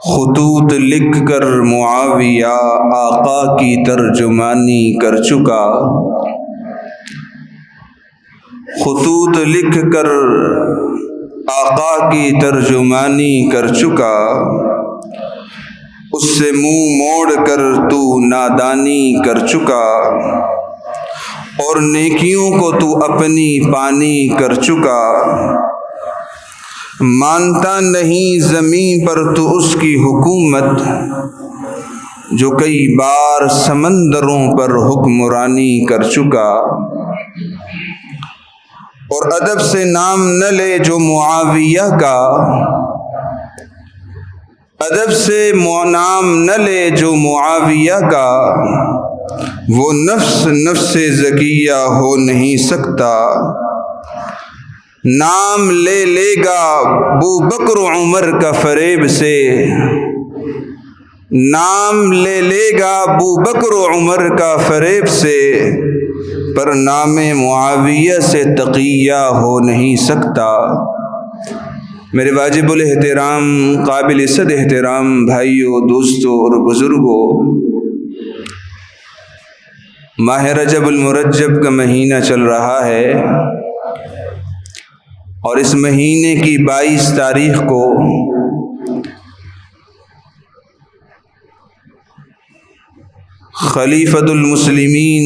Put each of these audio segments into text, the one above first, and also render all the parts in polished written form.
خطوط لکھ کر معاویہ آقا کی ترجمانی کر چکا، خطوط لکھ کر آقا کی ترجمانی کر چکا، اس سے منہ موڑ کر تو نادانی کر چکا، اور نیکیوں کو تو اپنی پانی کر چکا، مانتا نہیں زمین پر تو اس کی حکومت جو کئی بار سمندروں پر حکمرانی کر چکا، اور ادب سے نام نہ لے جو معاویہ کا، ادب سے نام نہ لے جو معاویہ کا، وہ نفس زکیہ ہو نہیں سکتا، نام لے لے گا ابو بکر عمر کا فریب سے، نام لے لے گا ابو بکر عمر کا فریب سے، پر نام معاویہ سے تقیہ ہو نہیں سکتا۔ میرے واجب الاحترام قابل صد احترام بھائیوں، دوستوں اور بزرگوں، ماہ رجب المرجب کا مہینہ چل رہا ہے، اور اس مہینے کی 22 تاریخ کو خلیفۃ المسلمین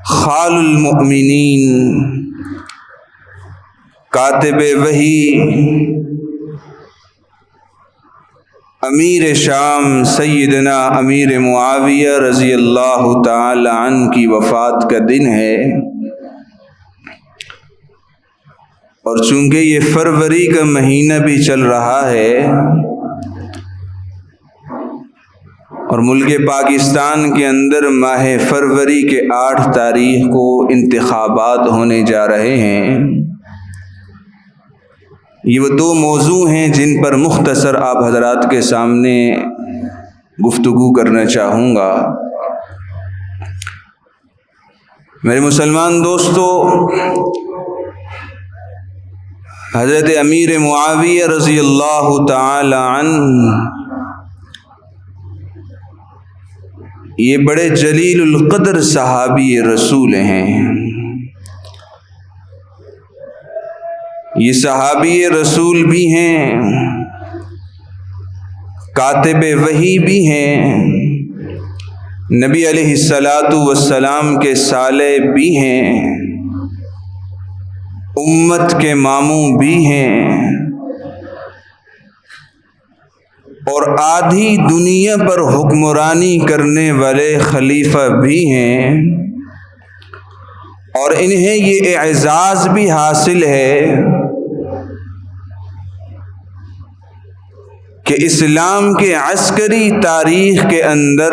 خال المؤمنین کاتب وحی امیر شام سیدنا امیر معاویہ رضی اللہ تعالی عنہ کی وفات کا دن ہے، اور چونکہ یہ فروری کا مہینہ بھی چل رہا ہے اور ملک پاکستان کے اندر ماہ فروری کے 8 تاریخ کو انتخابات ہونے جا رہے ہیں، یہ وہ 2 موضوع ہیں جن پر مختصر آپ حضرات کے سامنے گفتگو کرنا چاہوں گا۔ میرے مسلمان دوستو، حضرت امیر معاویہ رضی اللہ تعالی عنہ یہ بڑے جلیل القدر صحابی رسول ہیں، یہ صحابی رسول بھی ہیں، کاتب وحی بھی ہیں، نبی علیہ السلام کے صالح بھی ہیں، امت کے ماموں بھی ہیں، اور آدھی دنیا پر حکمرانی کرنے والے خلیفہ بھی ہیں، اور انہیں یہ اعزاز بھی حاصل ہے کہ اسلام کے عسکری تاریخ کے اندر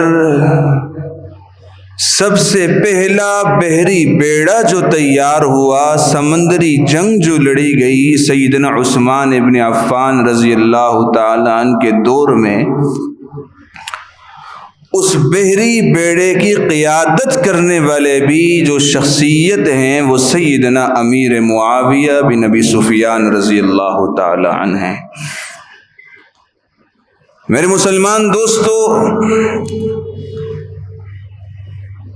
سب سے پہلا بحری بیڑا جو تیار ہوا، سمندری جنگ جو لڑی گئی سیدنا عثمان ابن عفان رضی اللہ تعالی عنہ کے دور میں، اس بحری بیڑے کی قیادت کرنے والے بھی جو شخصیت ہیں وہ سیدنا امیر معاویہ بن ابی سفیان رضی اللہ تعالی عنہ ہیں۔ میرے مسلمان دوستو،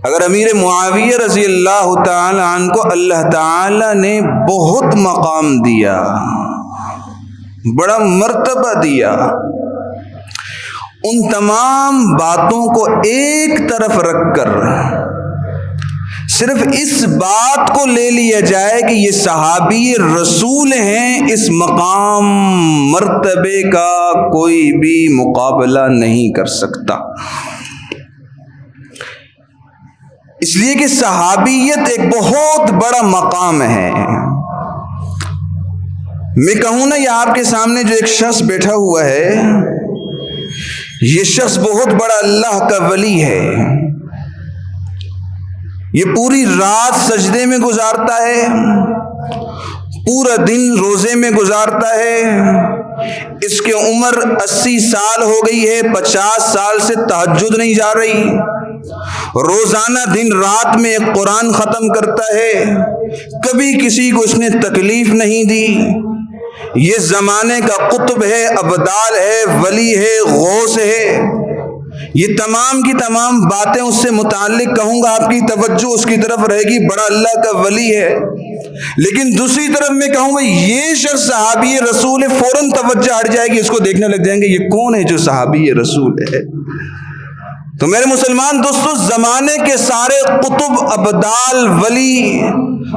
اگر امیر معاویہ رضی اللہ تعالی عنہ کو اللہ تعالی نے بہت مقام دیا، بڑا مرتبہ دیا، ان تمام باتوں کو ایک طرف رکھ کر صرف اس بات کو لے لیا جائے کہ یہ صحابی رسول ہیں، اس مقام مرتبے کا کوئی بھی مقابلہ نہیں کر سکتا، اس لیے کہ صحابیت ایک بہت بڑا مقام ہے۔ میں کہوں نا، یہ آپ کے سامنے جو ایک شخص بیٹھا ہوا ہے، یہ شخص بہت بڑا اللہ کا ولی ہے، یہ پوری رات سجدے میں گزارتا ہے، پورا دن روزے میں گزارتا ہے، اس کی عمر 80 سال ہو گئی ہے، 50 سال سے تہجد نہیں جا رہی، روزانہ دن رات میں ایک قرآن ختم کرتا ہے، کبھی کسی کو اس نے تکلیف نہیں دی، یہ زمانے کا قطب ہے، ابدال ہے، ولی ہے، غوث ہے، یہ تمام کی تمام باتیں اس سے متعلق کہوں گا، آپ کی توجہ اس کی طرف رہے گی، بڑا اللہ کا ولی ہے۔ لیکن دوسری طرف میں کہوں گا یہ شخص صحابی رسول ہے، فوراً توجہ ہٹ جائے گی، اس کو دیکھنے لگ جائیں گے یہ کون ہے جو صحابی رسول ہے۔ تو میرے مسلمان دوستو، زمانے کے سارے قطب، ابدال، ولی،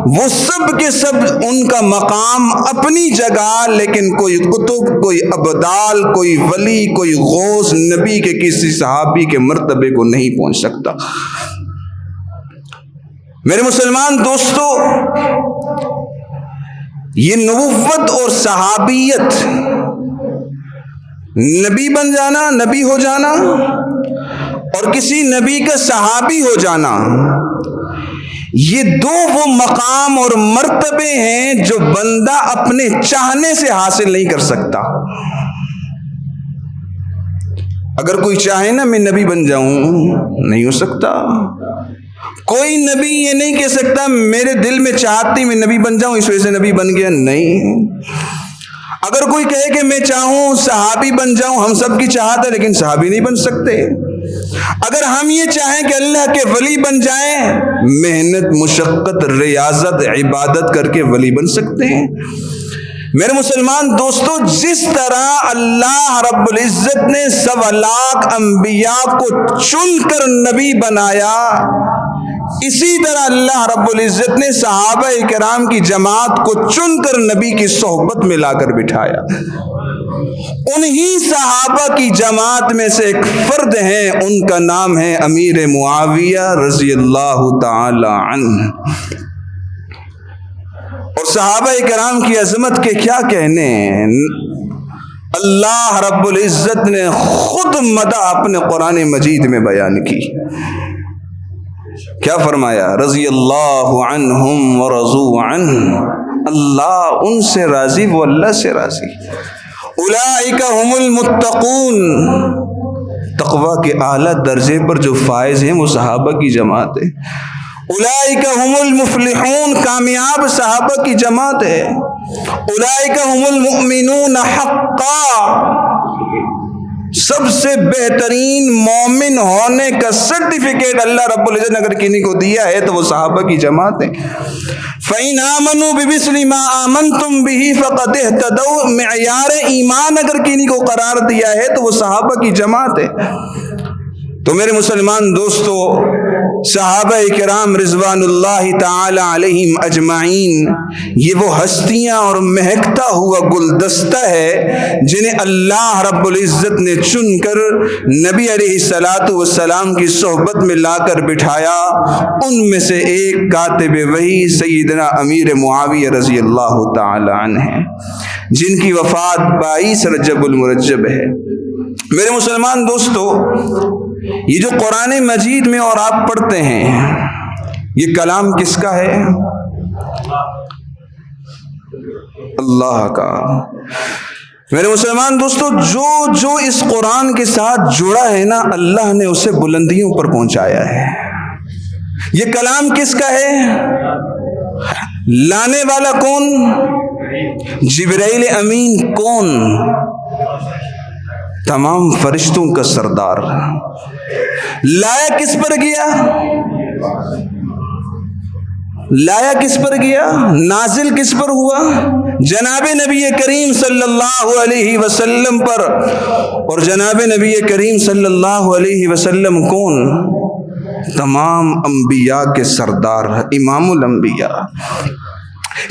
وہ سب کے سب ان کا مقام اپنی جگہ، لیکن کوئی قطب، کوئی ابدال، کوئی ولی، کوئی غوث نبی کے کسی صحابی کے مرتبے کو نہیں پہنچ سکتا۔ میرے مسلمان دوستو، یہ نبوت اور صحابیت، نبی بن جانا، نبی ہو جانا، اور کسی نبی کا صحابی ہو جانا، یہ دو وہ مقام اور مرتبے ہیں جو بندہ اپنے چاہنے سے حاصل نہیں کر سکتا۔ اگر کوئی چاہے نا میں نبی بن جاؤں، نہیں ہو سکتا۔ کوئی نبی یہ نہیں کہہ سکتا میرے دل میں چاہت تھی میں نبی بن جاؤں اس وجہ سے نبی بن گیا، نہیں۔ اگر کوئی کہے کہ میں چاہوں صحابی بن جاؤں، ہم سب کی چاہت ہے لیکن صحابی نہیں بن سکتے۔ اگر ہم یہ چاہیں کہ اللہ کے ولی بن جائیں، محنت، مشقت، ریاضت، عبادت کر کے ولی بن سکتے ہیں۔ میرے مسلمان دوستو، جس طرح اللہ رب العزت نے 1.25 لاکھ انبیاء کو چن کر نبی بنایا، اسی طرح اللہ رب العزت نے صحابہ کرام کی جماعت کو چن کر نبی کی صحبت میں لا کر بٹھایا۔ انہی صحابہ کی جماعت میں سے ایک فرد ہیں، ان کا نام ہے امیر معاویہ رضی اللہ تعالی عنہ۔ اور صحابہ کرام کی عظمت کے کیا کہنے ہیں، اللہ رب العزت نے خود مدح اپنے قرآن مجید میں بیان کی۔ کیا فرمایا؟ رضی اللہ عنہم ورضوا عنہ، اللہ ان سے راضی، وہ اللہ سے راضی۔ اولئک هم المتقون، تقوی کے اعلیٰ درجے پر جو فائز ہیں وہ صحابہ کی جماعت ہے۔ اولئک هم المفلحون، کامیاب صحابہ کی جماعت ہے۔ اولئک هم المؤمنون حقا، سب سے بہترین مومن ہونے کا سرٹیفکیٹ اللہ رب العزت نے اگر کسی کو دیا ہے تو وہ صحابہ کی جماعت ہے۔ فَإِنْ آمَنُوا بِمِثْلِ مَا آمَنْتُمْ بِهِ فَقَدِ اهْتَدَوْا، معیار ایمان اگر کسی کو قرار دیا ہے تو وہ صحابہ کی جماعت ہے۔ تو میرے مسلمان دوستو، صحابہ کرام رضوان اللہ تعالی علیہم اجمعین، یہ وہ ہستیاں اور مہکتا ہوا گلدستہ ہے جنہیں اللہ رب العزت نے چن کر نبی علیہ الصلاۃ والسلام کی صحبت میں لا کر بٹھایا۔ ان میں سے ایک کاتب وحی سیدنا امیر معاویہ رضی اللہ تعالی عنہ ہیں، جن کی وفات 22 رجب المرجب ہے۔ میرے مسلمان دوستو، یہ جو قرآن مجید میں اور آپ پڑھتے ہیں، یہ کلام کس کا ہے؟ اللہ کا۔ میرے مسلمان دوستو، جو اس قرآن کے ساتھ جڑا ہے نا، اللہ نے اسے بلندیوں پر پہنچایا ہے۔ یہ کلام کس کا ہے؟ لانے والا کون؟ جبرائیل امین۔ کون؟ تمام فرشتوں کا سردار۔ لایا کس پر گیا؟ لایا کس پر گیا؟ نازل کس پر ہوا؟ جناب نبی کریم صلی اللہ علیہ وسلم پر۔ اور جناب نبی کریم صلی اللہ علیہ وسلم کون؟ تمام انبیاء کے سردار، امام الانبیاء۔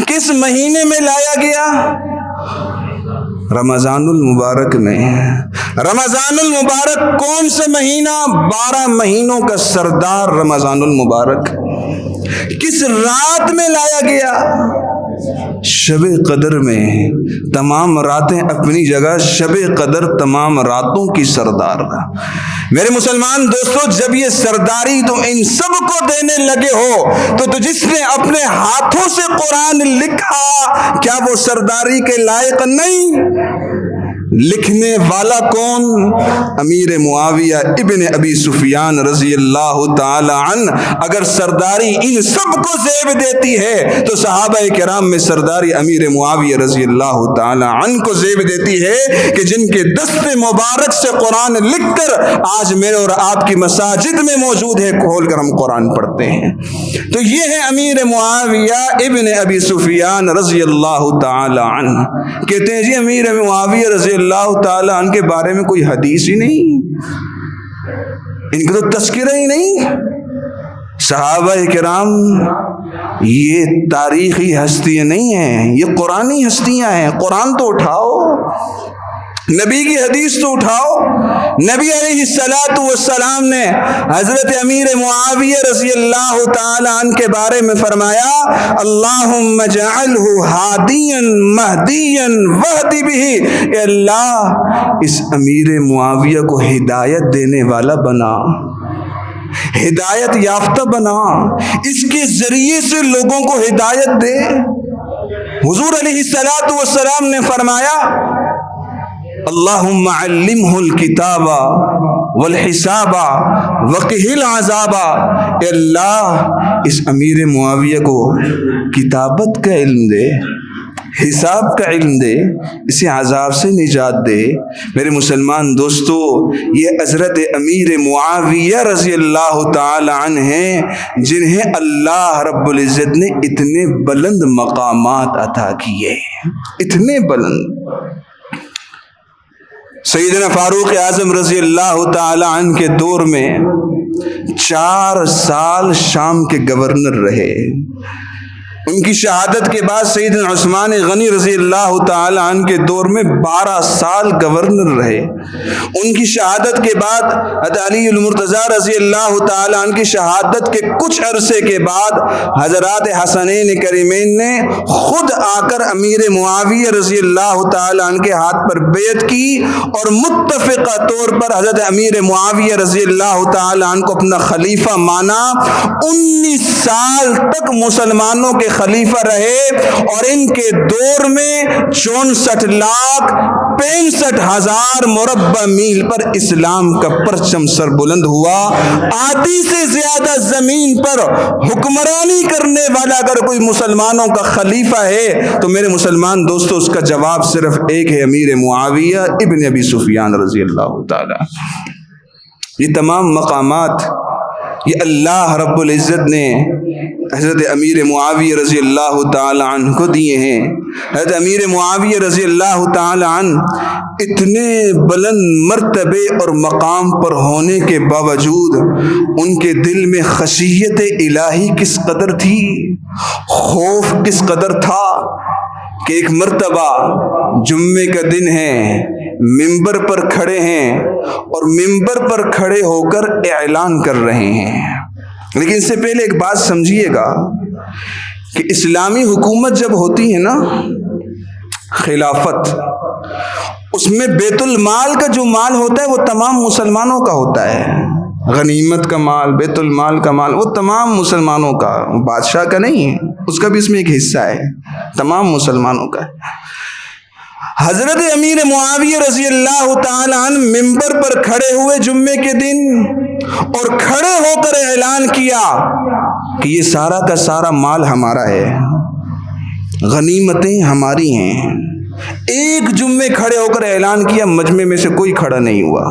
کس مہینے میں لایا گیا؟ رمضان المبارک میں۔ رمضان المبارک کون سے مہینہ؟ 12 مہینوں کا سردار رمضان المبارک۔ کس رات میں لایا گیا؟ شب قدر میں۔ تمام راتیں اپنی جگہ، شب قدر تمام راتوں کی سردار۔ میرے مسلمان دوستو، جب یہ سرداری تو ان سب کو دینے لگے ہو تو جس نے اپنے ہاتھوں سے قرآن لکھا، کیا وہ سرداری کے لائق نہیں؟ لکھنے والا کون؟ امیر معاویہ ابن ابی سفیان رضی اللہ تعالی عنہ۔ اگر سرداری ان سب کو زیب دیتی ہے تو صحابہ کرام میں سرداری امیر معاویہ رضی اللہ تعالی عنہ کو زیب دیتی ہے کہ جن کے دست مبارک سے قرآن لکھ کر آج میرے اور آپ کی مساجد میں موجود ہے، کھول کر ہم قرآن پڑھتے ہیں۔ تو یہ ہے امیر معاویہ ابن ابی سفیان رضی اللہ تعالی عنہ۔ کہتے ہیں جی امیر معاویہ رضی اللہ تعالی عنہ کے بارے میں کوئی حدیث ہی نہیں، ان کا تو تذکرہ ہی نہیں۔ صحابہ کرام یہ تاریخی ہستیاں نہیں ہیں، یہ قرآنی ہستیاں ہیں۔ قرآن تو اٹھاؤ، نبی کی حدیث تو اٹھاؤ۔ نبی علیہ السلام نے حضرت امیر معاویہ رضی اللہ تعالی عنہ کے بارے میں فرمایا، اللہم اجعلہ ہادیا مہدیا واہد بہ، اے اللہ اس امیر معاویہ کو ہدایت دینے والا بنا، ہدایت یافتہ بنا، اس کے ذریعے سے لوگوں کو ہدایت دے۔ حضور علیہ السلام نے فرمایا، اللہم علمہ الکتاب والحساب وقہ العذاب، اے اللہ اس امیر معاویہ کو کتابت کا علم دے، حساب کا علم دے، اسے عذاب سے نجات دے۔ میرے مسلمان دوستو، یہ حضرت امیر معاویہ رضی اللہ تعالی عنہ ہیں جنہیں اللہ رب العزت نے اتنے بلند مقامات عطا کیے، اتنے بلند۔ سیدنا فاروق اعظم رضی اللہ تعالی عنہ کے دور میں 4 سال شام کے گورنر رہے۔ ان کی شہادت کے بعد سیدنا عثمان غنی رضی اللہ تعالی عنہ کے دور میں 12 سال گورنر رہے۔ ان کی شہادت کے بعد حضرت علی المرتضیٰ رضی اللہ تعالی عنہ کی شہادت کے کچھ عرصے کے بعد حضرات حسنین کریمین نے خود آ کر امیر معاویہ رضی اللہ تعالی عنہ کے ہاتھ پر بیعت کی اور متفقہ طور پر حضرت امیر معاویہ رضی اللہ تعالی عنہ کو اپنا خلیفہ مانا۔ 19 سال تک مسلمانوں کے خلیفہ رہے اور ان کے دور میں 64,65,000 مربع میل پر اسلام کا پرچم سر بلند ہوا۔ آدھی سے زیادہ زمین پر حکمرانی کرنے والا اگر کوئی مسلمانوں کا خلیفہ ہے تو میرے مسلمان دوستو اس کا جواب صرف ایک ہے، امیر معاویہ ابن ابی سفیان رضی اللہ تعالی۔ یہ تمام مقامات یہ اللہ رب العزت نے حضرت امیر معاویہ رضی اللہ تعالی عنہ کو دیے ہیں۔ حضرت امیر معاویہ رضی اللہ تعالی عنہ اتنے بلند مرتبے اور مقام پر ہونے کے باوجود ان کے دل میں خشیت الہی کس قدر تھی، خوف کس قدر تھا کہ ایک مرتبہ جمعے کا دن ہے، منبر پر کھڑے ہیں اور منبر پر کھڑے ہو کر اعلان کر رہے ہیں۔ لیکن اس سے پہلے ایک بات سمجھیے گا کہ اسلامی حکومت جب ہوتی ہے نا، خلافت، اس میں بیت المال کا جو مال ہوتا ہے وہ تمام مسلمانوں کا ہوتا ہے۔ غنیمت کا مال، بیت المال کا مال، وہ تمام مسلمانوں کا، بادشاہ کا نہیں ہے، اس کا بھی اس میں ایک حصہ ہے، تمام مسلمانوں کا ہے۔ حضرت امیر معاویہ رضی اللہ تعالی عنہ منبر پر کھڑے ہوئے جمعے کے دن اور کھڑے ہو کر اعلان کیا کہ یہ سارا کا سارا مال ہمارا ہے، غنیمتیں ہماری ہیں۔ ایک جمعے کھڑے ہو کر اعلان کیا، مجمع میں سے کوئی کھڑا نہیں ہوا۔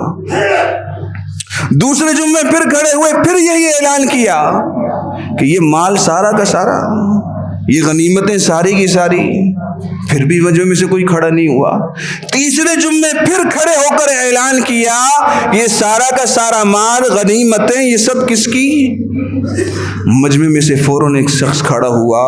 دوسرے جمعے پھر کھڑے ہوئے، پھر یہی اعلان کیا کہ یہ مال سارا کا سارا، یہ غنیمتیں ساری کی ساری، پھر بھی وجہ میں سے کوئی کھڑا نہیں ہوا۔ تیسرے جمعے پھر کھڑے ہو کر اعلان کیا یہ سارا کا سارا مال، غنیمتیں، یہ سب کس کی؟ مجمع میں سے فوراً ایک شخص کھڑا ہوا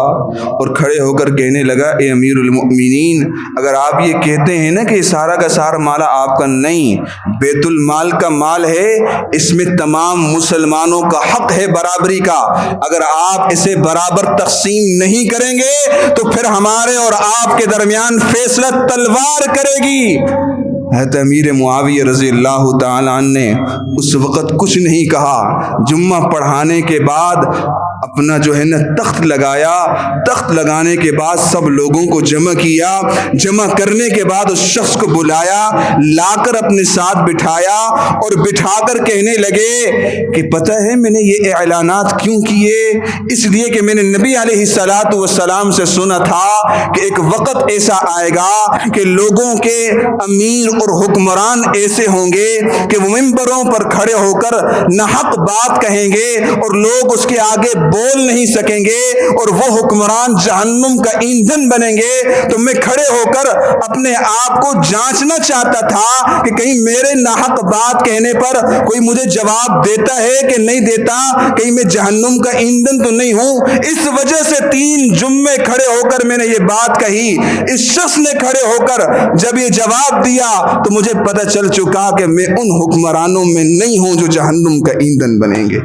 اور کھڑے ہو کر کہنے لگا، اے امیر المؤمنین، اگر آپ یہ کہتے ہیں نا کہ یہ سارا کا سارا مال آپ کا، نہیں، بیت المال کا مال ہے، اس میں تمام مسلمانوں کا حق ہے برابری کا، اگر آپ اسے برابر تقسیم نہیں کریں گے تو پھر ہمارے اور آپ کے درمیان فیصلہ تلوار کرے گی۔ حضرت امیر معاویہ رضی اللہ تعالی عنہ نے اس وقت کچھ نہیں کہا۔ جمعہ پڑھانے کے بعد اپنا جو ہے نا تخت لگایا، تخت لگانے کے بعد سب لوگوں کو جمع کیا، جمع کرنے کے بعد اس شخص کو بلایا، لا کر اپنے ساتھ بٹھایا اور بٹھا کر کہنے لگے کہ پتہ ہے میں نے یہ اعلانات کیوں کیے؟ اس لیے کہ میں نے نبی علیہ الصلاۃ والسلام سے سنا تھا کہ ایک وقت ایسا آئے گا کہ لوگوں کے امیر اور حکمران ایسے ہوں گے کہ وہ ممبروں پر کھڑے ہو کر ناحق بات کہیں گے اور لوگ اس کے آگے بول نہیں سکیں گے اور وہ حکمران جہنم کا ایندھن بنیں گے۔ تو میں کھڑے ہو کر اپنے آپ کو جانچنا چاہتا تھا کہ کہیں میرے ناحق بات کہنے پر کوئی مجھے جواب دیتا ہے کہ نہیں دیتا، کہیں میں جہنم کا ایندھن تو نہیں ہوں۔ اس وجہ سے 3 جمعے کھڑے ہو کر میں نے یہ بات کہی۔ اس شخص نے کھڑے ہو کر جب یہ جواب دیا تو مجھے پتہ چل چکا کہ میں ان حکمرانوں میں نہیں ہوں جو جہنم کا ایندھن بنیں گے۔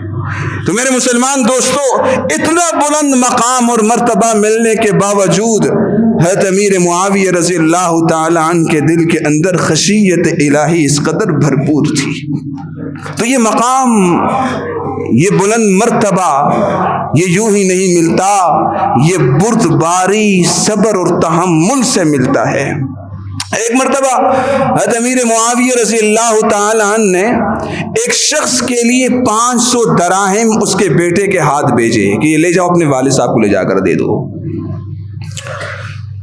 تو میرے مسلمان دوستو، اتنا بلند مقام اور مرتبہ ملنے کے باوجود حضرت امیر معاویہ رضی اللہ تعالی عنہ کے دل کے اندر خشیت الہی اس قدر بھرپور تھی۔ تو یہ مقام، یہ بلند مرتبہ یہ یوں ہی نہیں ملتا، یہ بردباری، صبر اور تحمل سے ملتا ہے۔ ایک مرتبہ حضرت امیر معاویہ رضی اللہ تعالی عنہ نے ایک شخص کے لیے 500 دراہم اس کے بیٹے کے ہاتھ بھیجے کہ یہ لے جاؤ اپنے والد صاحب کو لے جا کر دے دو۔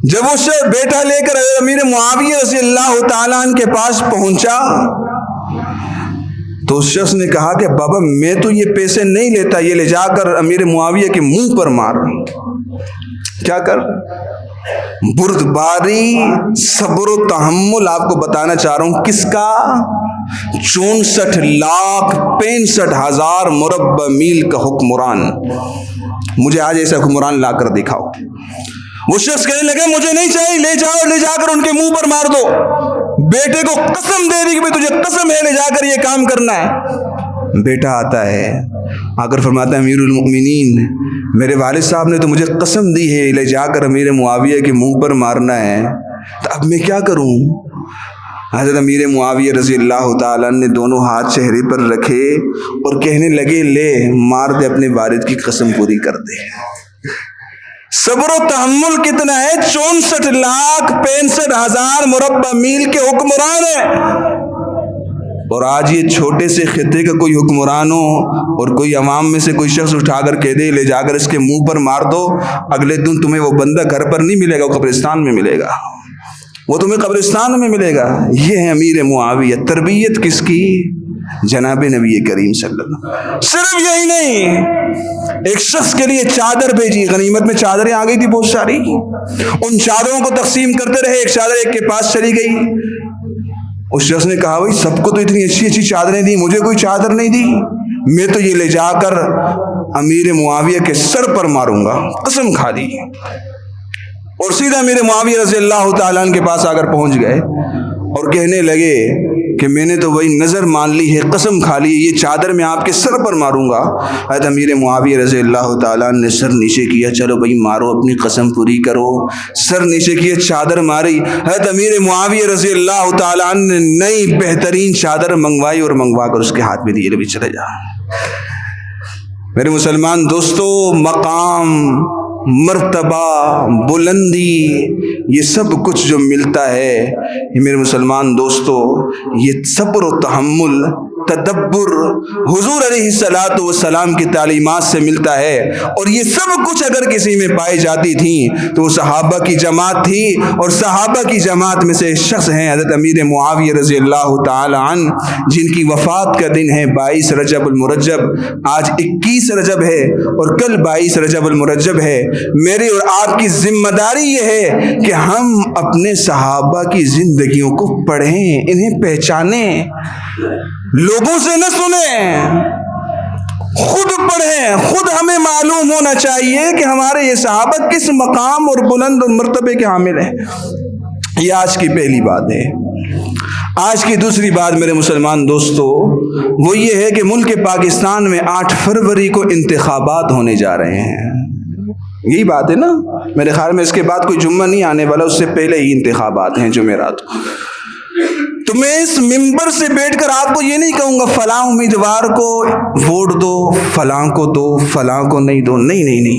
جب وہ بیٹا لے کر امیر معاویہ رضی اللہ تعالی عنہ کے پاس پہنچا تو اس شخص نے کہا کہ بابا میں تو یہ پیسے نہیں لیتا، یہ لے جا کر امیر معاویہ کے منہ پر مار۔ کیا کر؟ بردباری، صبر و تحمل آپ کو بتانا چاہ رہا ہوں کس کا؟ 64,65,000 مربع میل کا حکمران۔ مجھے آج ایسا حکمران لا کر دکھاؤ۔ وہ شخص کہنے لگے مجھے نہیں چاہیے، لے جاؤ، لے جا کر ان کے منہ پر مار دو۔ بیٹے کو قسم دے دی کہ تجھے قسم ہے لے جا کر یہ کام کرنا ہے۔ بیٹا آتا ہے، اگر فرماتا ہے امیر المؤمنین میرے والد صاحب نے تو مجھے قسم دی ہے لے جا کر امیر معاویہ کے منہ پر مارنا ہے، تو اب میں کیا کروں؟ حضرت امیر معاویہ رضی اللہ تعالیٰ نے دونوں ہاتھ چہرے پر رکھے اور کہنے لگے لے مار دے، اپنے والد کی قسم پوری کر دے۔ صبر و تحمل کتنا ہے؟ 64,65,000 مربع میل کے حکمران ہیں۔ اور آج یہ چھوٹے سے خطے کا کوئی حکمران ہو اور کوئی عوام میں سے کوئی شخص اٹھا کر کہہ دے لے جا کر اس کے منہ پر مار دو، اگلے دن تمہیں وہ بندہ گھر پر نہیں ملے گا، وہ قبرستان میں ملے گا، وہ تمہیں قبرستان میں ملے گا۔ یہ ہے امیر معاویہ۔ تربیت کس کی؟ جناب نبی کریم صلی اللہ علیہ وسلم۔ صرف یہی نہیں، ایک شخص کے لیے چادر بھیجی، غنیمت میں چادریں آ گئی تھی بہت ساری، ان چادروں کو تقسیم کرتے رہے، ایک چادر ایک کے پاس چلی گئی۔ اس شخص نے کہا بھائی سب کو تو اتنی اچھی اچھی چادریں دی، مجھے کوئی چادر نہیں دی، میں تو یہ لے جا کر امیر معاویہ کے سر پر ماروں گا، قسم کھا دی۔ اور سیدھا امیر معاویہ رضی اللہ تعالیٰ عنہ کے پاس آ کر پہنچ گئے اور کہنے لگے کہ میں نے تو وہی نظر مان لی ہے، قسم کھا لی، یہ چادر میں آپ کے سر پر ماروں گا۔ حضرت امیر معاویہ رضی اللہ تعالیٰ نے سر نیچے کیا، چلو بھائی مارو، اپنی قسم پوری کرو۔ سر نیچے کیے، چادر ماری۔ حضرت امیر معاویہ رضی اللہ تعالیٰ نے نئی بہترین چادر منگوائی اور منگوا کر اس کے ہاتھ میں دی، بھی چلے جا۔ میرے مسلمان دوستو، مقام، مرتبہ، بلندی، یہ سب کچھ جو ملتا ہے یہ میرے مسلمان دوستو، یہ صبر و تحمل، تدبر، حضور علیہ الصلوۃ والسلام کی تعلیمات سے ملتا ہے۔ اور یہ سب کچھ اگر کسی میں پائی جاتی تھیں تو وہ صحابہ کی جماعت تھی، اور صحابہ کی جماعت میں سے ایک شخص ہیں حضرت امیر معاویہ رضی اللہ تعالی عنہ، جن کی وفات کا دن ہے 22 رجب المرجب۔ آج 21 رجب ہے اور کل 22 رجب المرجب ہے۔ میری اور آپ کی ذمہ داری یہ ہے کہ ہم اپنے صحابہ کی زندگیوں کو پڑھیں، انہیں پہچانیں، لوگوں سے نہ سنیں، خود پڑھیں۔ خود ہمیں معلوم ہونا چاہیے کہ ہمارے یہ صحابہ کس مقام اور بلند اور مرتبے کے حامل ہیں۔ یہ آج کی پہلی بات ہے۔ آج کی دوسری بات میرے مسلمان دوستو وہ یہ ہے کہ ملک پاکستان میں 8 فروری کو انتخابات ہونے جا رہے ہیں۔ یہی بات ہے نا؟ میرے خیال میں اس کے بعد کوئی جمعہ نہیں آنے والا، اس سے پہلے ہی انتخابات ہیں جمعرات کو۔ تو تو میں اس ممبر سے بیٹھ کر آپ کو یہ نہیں کہوں گا فلاں امیدوار کو ووٹ دو، فلاں کو دو، فلاں کو نہیں دو. نہیں.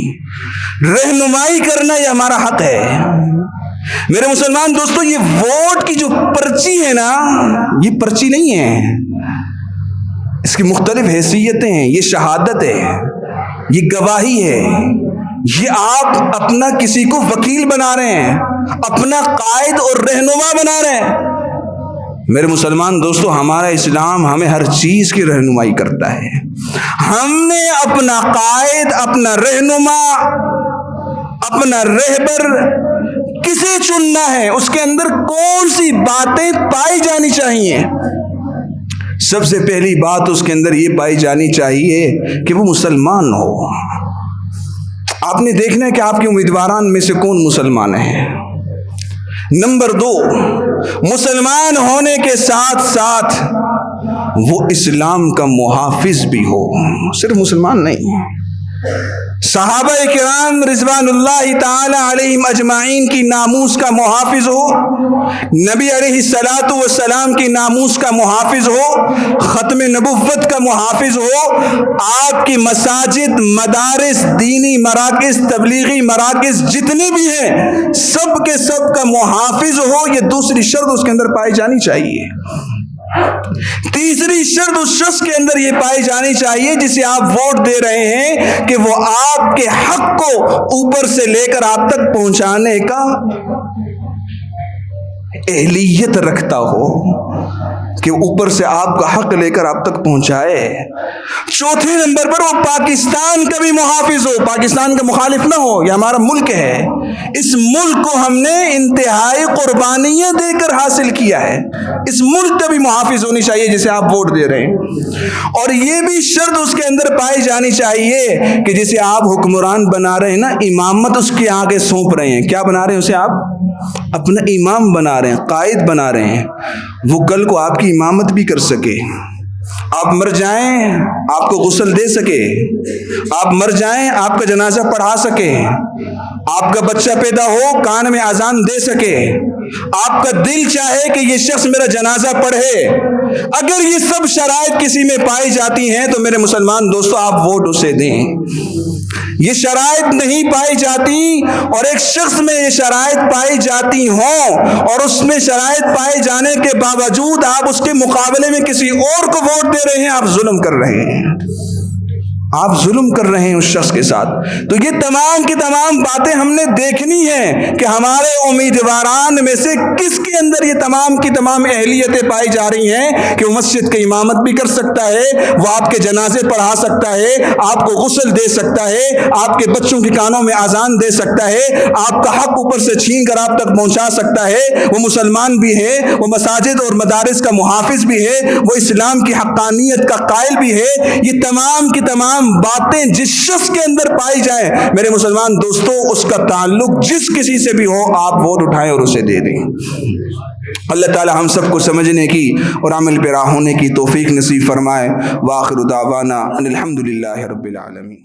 رہنمائی کرنا یہ ہمارا حق ہے. میرے مسلمان دوستو، یہ ووٹ کی جو پرچی ہے نا، یہ پرچی نہیں ہے. اس کی مختلف حیثیتیں ہیں. یہ شہادت ہے، یہ گواہی ہے. یہ آپ اپنا کسی کو وکیل بنا رہے ہیں، اپنا قائد اور رہنما بنا رہے ہیں. میرے مسلمان دوستو، ہمارا اسلام ہمیں ہر چیز کی رہنمائی کرتا ہے. ہم نے اپنا قائد، اپنا رہنما، اپنا رہبر کسے چننا ہے، اس کے اندر کون سی باتیں پائی جانی چاہیے. سب سے پہلی بات اس کے اندر یہ پائی جانی چاہیے کہ وہ مسلمان ہو. آپ نے دیکھنا ہے کہ آپ کے امیدواران میں سے کون مسلمان ہیں. نمبر 2، مسلمان ہونے کے ساتھ ساتھ وہ اسلام کا محافظ بھی ہو. صرف مسلمان نہیں. صحابہ کرام رضوان اللہ تعالی علیہم اجمعین کی ناموس کا محافظ ہو، نبی علیہ الصلاۃ والسلام کی ناموس کا محافظ ہو، ختم نبوت کا محافظ ہو. آپ کی مساجد، مدارس، دینی مراکز، تبلیغی مراکز جتنے بھی ہیں، سب کے سب کا محافظ ہو. یہ دوسری شرط اس کے اندر پائی جانی چاہیے. تیسری شرط اس شخص کے اندر یہ پائی جانی چاہیے جسے آپ ووٹ دے رہے ہیں کہ وہ آپ کے حق کو اوپر سے لے کر آپ تک پہنچانے کا اہلیت رکھتا ہو، کہ اوپر سے آپ کا حق لے کر آپ تک پہنچائے. چوتھے نمبر پر وہ پاکستان کا بھی محافظ ہو، پاکستان کا مخالف نہ ہو. یہ ہمارا ملک ہے، اس ملک کو ہم نے انتہائی قربانیاں دے کر حاصل کیا ہے. اس ملک کا بھی محافظ ہونی چاہیے جسے آپ ووٹ دے رہے ہیں. اور یہ بھی شرط اس کے اندر پائی جانی چاہیے کہ جسے آپ حکمران بنا رہے ہیں نا، امامت اس کے آگے سونپ رہے ہیں. کیا بنا رہے ہیں اسے؟ آپ اپنا امام بنا رہے ہیں، قائد بنا رہے ہیں. وہ کل کو آپ کی امامت بھی کر سکے. آپ مر جائیں آپ کو غسل دے سکے، آپ مر جائیں آپ کا جنازہ پڑھا سکے، آپ کا بچہ پیدا ہو کان میں اذان دے سکے، آپ کا دل چاہے کہ یہ شخص میرا جنازہ پڑھے. اگر یہ سب شرائط کسی میں پائی جاتی ہیں تو میرے مسلمان دوستو آپ ووٹ اسے دیں. یہ شرائط نہیں پائی جاتی اور ایک شخص میں یہ شرائط پائی جاتی ہوں اور اس میں شرائط پائے جانے کے باوجود آپ اس کے مقابلے میں کسی اور کو ووٹ دے رہے ہیں، آپ ظلم کر رہے ہیں. آپ ظلم کر رہے ہیں اس شخص کے ساتھ. تو یہ تمام کی تمام باتیں ہم نے دیکھنی ہیں کہ ہمارے امیدواران میں سے کس کے اندر یہ تمام کی تمام اہلیتیں پائی جا رہی ہیں کہ وہ مسجد کی امامت بھی کر سکتا ہے، وہ آپ کے جنازے پڑھا سکتا ہے، آپ کو غسل دے سکتا ہے، آپ کے بچوں کے کانوں میں اذان دے سکتا ہے، آپ کا حق اوپر سے چھین کر آپ تک پہنچا سکتا ہے. وہ مسلمان بھی ہے، وہ مساجد اور مدارس کا محافظ بھی ہے، وہ اسلام کی حقانیت کا قائل بھی ہے. یہ تمام کی تمام باتیں جس شخص کے اندر پائی جائیں میرے مسلمان دوستو، اس کا تعلق جس کسی سے بھی ہو آپ ووٹ اٹھائیں اور اسے دے دیں. اللہ تعالی ہم سب کو سمجھنے کی اور عمل پیرا ہونے کی توفیق نصیب فرمائے. وآخر دعوانا ان الحمد للہ رب العالمین.